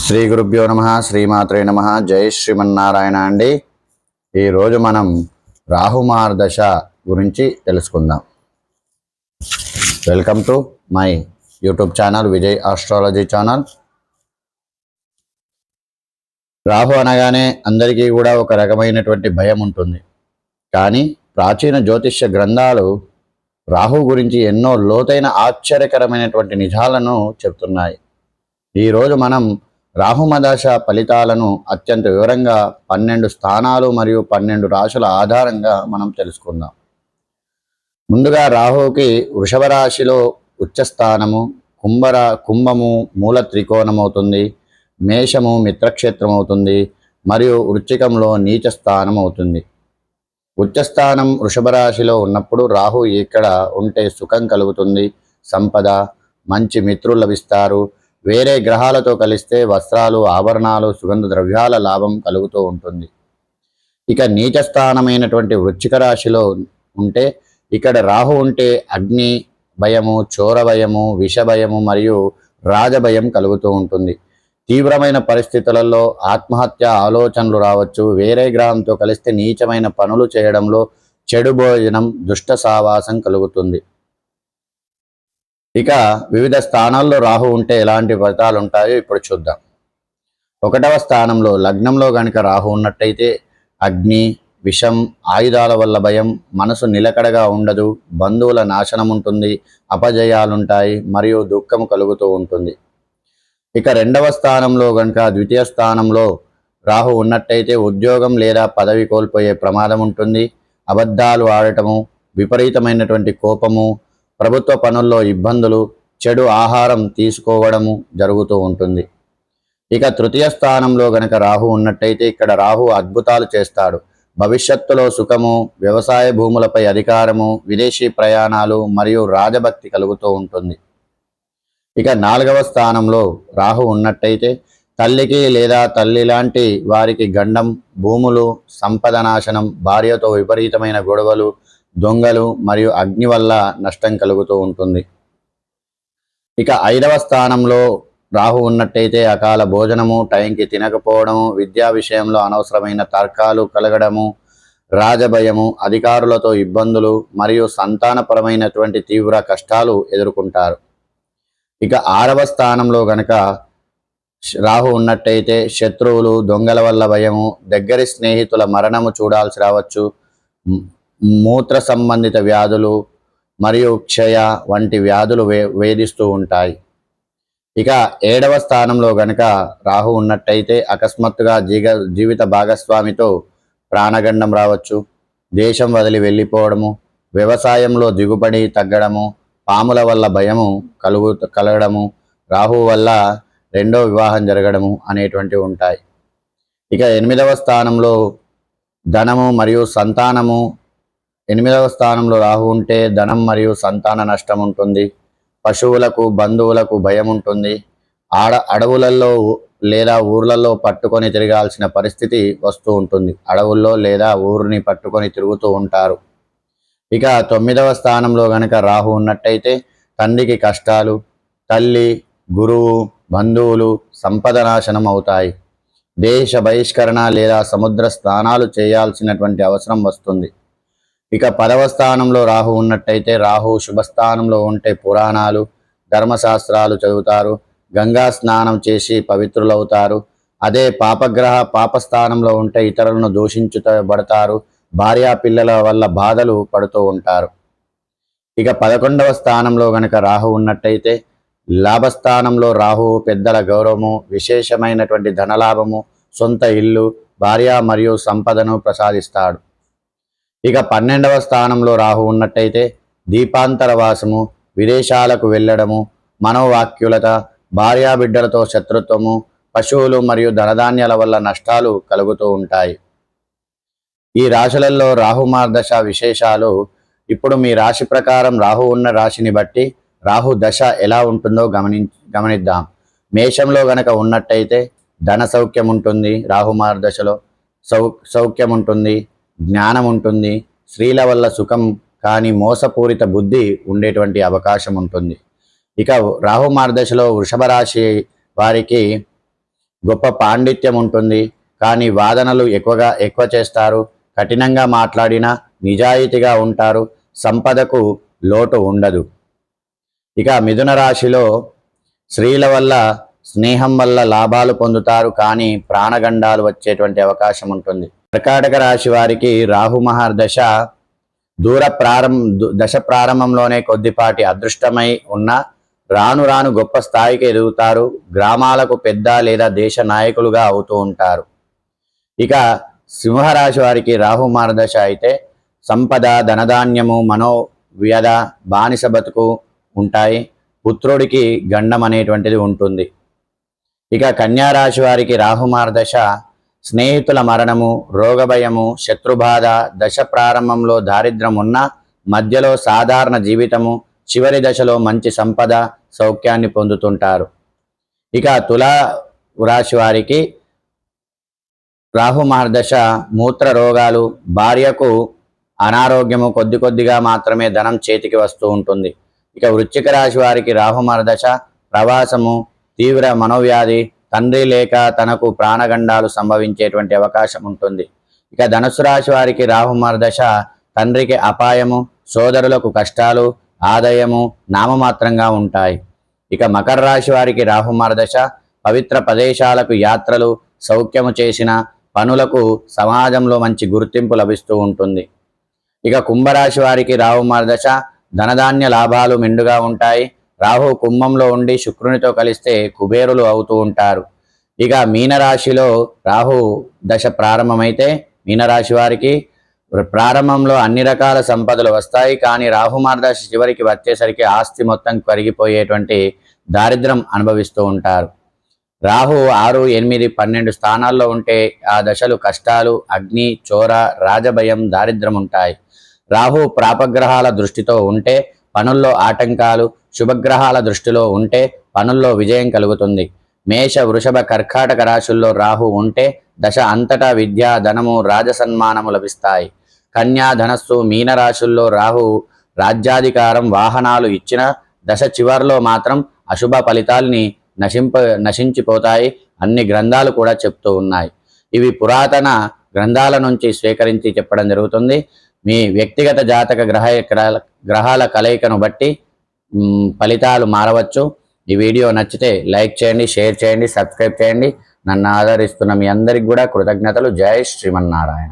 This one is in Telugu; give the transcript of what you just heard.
శ్రీ గురుభ్యో నమ శ్రీమాత్రే నమ జై శ్రీమన్నారాయణ అండి. ఈరోజు మనం రాహుమార్దశ గురించి తెలుసుకుందాం. Welcome to my YouTube channel Vijay astrology channel. Rahu అనగానే అందరికీ కూడా ఒక రకమైనటువంటి భయం ఉంటుంది. కానీ ప్రాచీన జ్యోతిష్య గ్రంథాలు రాహు గురించి ఎన్నో లోతైన ఆశ్చర్యకరమైనటువంటి నిజాలను చెప్తున్నాయి. ఈరోజు మనం రాహుమదశ ఫలితాలను అత్యంత వివరంగా 12 స్థానాలు మరియు 12 రాశుల ఆధారంగా మనం తెలుసుకుందాం. ముందుగా రాహుకి వృషభ రాశిలో ఉచ్చస్థానము, కుంభము మూల త్రికోణం అవుతుంది, మేషము మిత్రక్షేత్రం అవుతుంది మరియు వృశ్చికంలో నీచ స్థానం అవుతుంది. ఉచ్చస్థానం వృషభ రాశిలో ఉన్నప్పుడు రాహు ఇక్కడ ఉంటే సుఖం కలుగుతుంది, సంపద, మంచి మిత్రులు లభిస్తారు. వేరే గ్రహాలతో కలిస్తే వస్త్రాలు, ఆభరణాలు, సుగంధ ద్రవ్యాల లాభం కలుగుతూ ఉంటుంది. ఇక నీచ స్థానమైనటువంటి వృశ్చిక రాశిలో ఉంటే ఇక్కడ రాహు ఉంటే అగ్ని భయము, చోర భయము, విష భయము మరియు రాజభయం కలుగుతూ ఉంటుంది. తీవ్రమైన పరిస్థితులలో ఆత్మహత్య ఆలోచనలు రావచ్చు. వేరే గ్రహంతో కలిస్తే నీచమైన పనులు చేయడంలో, చెడు భోజనం, దుష్ట సావాసం కలుగుతుంది. ఇక వివిధ స్థానాల్లో రాహు ఉంటే ఎలాంటి ఫలితాలు ఉంటాయో ఇప్పుడు చూద్దాం. 1వ స్థానంలో లగ్నంలో గనుక రాహు ఉన్నట్టయితే అగ్ని, విషం, ఆయుధాల వల్ల భయం, మనసు నిలకడగా ఉండదు, బంధువుల నాశనం ఉంటుంది, అపజయాలుంటాయి మరియు దుఃఖం కలుగుతూ ఉంటుంది. ఇక 2వ స్థానంలో గనుక ద్వితీయ స్థానంలో రాహు ఉన్నట్టయితే ఉద్యోగం లేదా పదవి కోల్పోయే ప్రమాదం ఉంటుంది, అబద్ధాలు ఆడటము, విపరీతమైనటువంటి కోపము, ప్రభుత్వ పనుల్లో ఇబ్బందులు, చెడు ఆహారం తీసుకోవడము జరుగుతూ ఉంటుంది. ఇక తృతీయ స్థానంలో గనక రాహు ఉన్నట్టయితే ఇక్కడ రాహు అద్భుతాలు చేస్తాడు. భవిష్యత్తులో సుఖము, వ్యవసాయ భూములపై అధికారము, విదేశీ ప్రయాణాలు మరియు రాజభక్తి కలుగుతూ ఉంటుంది. ఇక 4వ స్థానంలో రాహు ఉన్నట్టయితే తల్లికి లేదా తల్లి లాంటి వారికి గండం, భూములు, సంపద నాశనం, భార్యతో విపరీతమైన గొడవలు, దొంగలు మరియు అగ్ని వల్ల నష్టం కలుగుతూ ఉంటుంది. ఇక 5వ స్థానంలో రాహు ఉన్నట్టయితే అకాల భోజనము, టైంకి తినకపోవడము, విద్యా విషయంలో అనవసరమైన తర్కాలు కలగడము, రాజభయము, అధికారులతో ఇబ్బందులు మరియు సంతానపరమైనటువంటి తీవ్ర కష్టాలు ఎదుర్కొంటారు. ఇక 6వ స్థానంలో గనక రాహు ఉన్నట్టయితే శత్రువులు, దొంగల వల్ల భయము, దగ్గరి స్నేహితుల మరణము చూడాల్సి రావచ్చు, మూత్ర సంబంధిత వ్యాధులు మరియు క్షయ వంటి వ్యాధులు వేధిస్తూ ఉంటాయి. ఇక 7వ స్థానంలో గనక రాహు ఉన్నట్టయితే అకస్మాత్తుగా జీవిత భాగస్వామితో ప్రాణగండం రావచ్చు, దేశం వదిలి వెళ్ళిపోవడము, వ్యవసాయంలో దిగుబడి తగ్గడము, పాముల వల్ల భయము కలగడము, రాహు వల్ల 2వ వివాహం జరగడము అనేటువంటివి ఉంటాయి. ఇక 8వ స్థానంలో ధనము మరియు సంతానము, 8వ స్థానంలో రాహు ఉంటే ధనం మరియు సంతాన నష్టం ఉంటుంది, పశువులకు, బంధువులకు భయం ఉంటుంది, అడవులలో లేదా ఊర్లలో పట్టుకొని తిరగాల్సిన పరిస్థితి వస్తూ ఉంటుంది. అడవుల్లో లేదా ఊరిని పట్టుకొని తిరుగుతూ ఉంటారు. ఇక 9వ స్థానంలో గనక రాహు ఉన్నట్టయితే తండ్రికి కష్టాలు, తల్లి, గురువు, బంధువులు, సంపద నాశనం అవుతాయి. దేశ బహిష్కరణ లేదా సముద్ర స్నానాలు చేయాల్సినటువంటి అవసరం వస్తుంది. ఇక 10వ స్థానంలో రాహు ఉన్నట్టయితే రాహు శుభస్థానంలో ఉంటే పురాణాలు, ధర్మశాస్త్రాలు చదువుతారు, గంగా స్నానం చేసి పవిత్రులవుతారు. అదే పాపస్థానంలో ఉంటే ఇతరులను దూషించబడతారు, భార్యా పిల్లల వల్ల బాధలు పడుతూ ఉంటారు. ఇక 11వ స్థానంలో గనక రాహు ఉన్నట్టయితే లాభస్థానంలో రాహు పెద్దల గౌరవము, విశేషమైనటువంటి ధనలాభము, సొంత ఇల్లు, భార్య మరియు సంపదను ప్రసాదిస్తాడు. ఇక 12వ స్థానంలో రాహు ఉన్నట్టయితే దీపాంతర వాసము, విదేశాలకు వెళ్ళడము, మనోవాక్యులత, భార్యాబిడ్డలతో శత్రుత్వము, పశువులు మరియు ధనధాన్యాల వల్ల నష్టాలు కలుగుతూ ఉంటాయి. ఈ రాశులలో రాహుమార్దశ విశేషాలు. ఇప్పుడు మీ రాశి ప్రకారం రాహు ఉన్న రాశిని బట్టి రాహు దశ ఎలా ఉంటుందో గమనిద్దాం. మేషంలో గనక ఉన్నట్టయితే ధన సౌఖ్యం ఉంటుంది, రాహుమార్దశలో సౌఖ్యం ఉంటుంది, జ్ఞానం ఉంటుంది, స్త్రీల వల్ల సుఖం కానీ మోసపూరిత బుద్ధి ఉండేటువంటి అవకాశం ఉంటుంది. ఇక రాహు మార్గదశలో వృషభ రాశి వారికి గొప్ప పాండిత్యం ఉంటుంది, కానీ వాదనలు ఎక్కువ చేస్తారు. కఠినంగా మాట్లాడినా నిజాయితీగా ఉంటారు. సంపదకు లోటు ఉండదు. ఇక మిథున రాశిలో స్త్రీల వల్ల స్నేహం వల్ల లాభాలు పొందుతారు, కానీ ప్రాణగండాలు వచ్చేటువంటి అవకాశం ఉంటుంది. కర్కాటక రాశి వారికి రాహు మహర్దశ దశ ప్రారంభంలోనే కొద్దిపాటి అదృష్టమై ఉన్న రాను రాను గొప్ప స్థాయికి ఎదుగుతారు. గ్రామాలకు పెద్ద లేదా దేశ నాయకులుగా అవుతూ ఉంటారు. ఇక సింహరాశి వారికి రాహు మహర్దశ అయితే సంపద, ధనధాన్యము, మనోవ్యధ, బానిస బతుకు ఉంటాయి. పుత్రుడికి గండం అనేటువంటిది ఉంటుంది. ఇక కన్యారాశి వారికి రాహు మహర్దశ స్నేహితుల మరణము, రోగభయము, శత్రుబాధ, దశ ప్రారంభంలో దారిద్ర్యం ఉన్న మధ్యలో సాధారణ జీవితము, చివరి దశలో మంచి సంపద సౌఖ్యాన్ని పొందుతుంటారు. ఇక తులా రాశి వారికి రాహు మహర్దశ మూత్ర రోగాలు, భార్యకు అనారోగ్యము, కొద్దిగా మాత్రమే ధనం చేతికి వస్తూ ఉంటుంది. ఇక వృశ్చిక రాశి వారికి రాహు మహర్దశ ప్రవాసము, తీవ్ర మనోవ్యాధి, తండ్రి లేక తనకు ప్రాణగండాలు సంభవించేటువంటి అవకాశం ఉంటుంది. ఇక ధనుసు రాశి వారికి రాహు మహర్దశ తండ్రికి అపాయము, సోదరులకు కష్టాలు, ఆదాయము నామమాత్రంగా ఉంటాయి. ఇక మకర రాశి వారికి రాహు మహర్దశ పవిత్ర ప్రదేశాలకు యాత్రలు, సౌఖ్యము చేసిన పనులకు సమాజంలో మంచి గుర్తింపు లభిస్తూ ఉంటుంది. ఇక కుంభరాశి వారికి రాహు మహర్దశ ధనధాన్య లాభాలు మెండుగా ఉంటాయి. రాహు కుంభంలో ఉండి శుక్రునితో కలిస్తే కుబేరులు అవుతూ ఉంటారు. ఇక మీనరాశిలో రాహు దశ ప్రారంభమైతే మీనరాశి వారికి ప్రారంభంలో అన్ని రకాల సంపదలు వస్తాయి, కానీ రాహు మహర్దశ చివరికి వచ్చేసరికి ఆస్తి మొత్తం కరిగిపోయేటువంటి దారిద్ర్యం అనుభవిస్తూ ఉంటారు. రాహు 6, 8, 12 స్థానాల్లో ఉంటే ఆ దశలు కష్టాలు, అగ్ని, చోర, రాజభయం, దారిద్ర్యం ఉంటాయి. రాహు ప్రాపగ్రహాల దృష్టితో ఉంటే పనుల్లో ఆటంకాలు, శుభగ్రహాల దృష్టిలో ఉంటే పనుల్లో విజయం కలుగుతుంది. మేష, వృషభ, కర్కాటక రాశుల్లో రాహు ఉంటే దశ అంతటా విద్య, ధనము, రాజసన్మానము లభిస్తాయి. కన్యా, ధనస్సు, మీన రాశుల్లో రాహు రాజ్యాధికారం, వాహనాలు ఇచ్చిన దశ చివరిలో మాత్రం అశుభ ఫలితాల్ని నశించిపోతాయి. అన్ని గ్రంథాలు కూడా చెప్తూ ఉన్నాయి. ఇవి పురాతన గ్రంథాల నుంచి స్వీకరించి చెప్పడం జరుగుతుంది. మీ వ్యక్తిగత జాతక గ్రహాల కలయికను బట్టి ఫలితాలు మారవచ్చు. ఈ వీడియో నచ్చితే లైక్ చేయండి, షేర్ చేయండి, సబ్స్క్రైబ్ చేయండి. నన్ను ఆదరిస్తున్న మీ అందరికి కూడా కృతజ్ఞతలు. జై శ్రీమన్నారాయణ.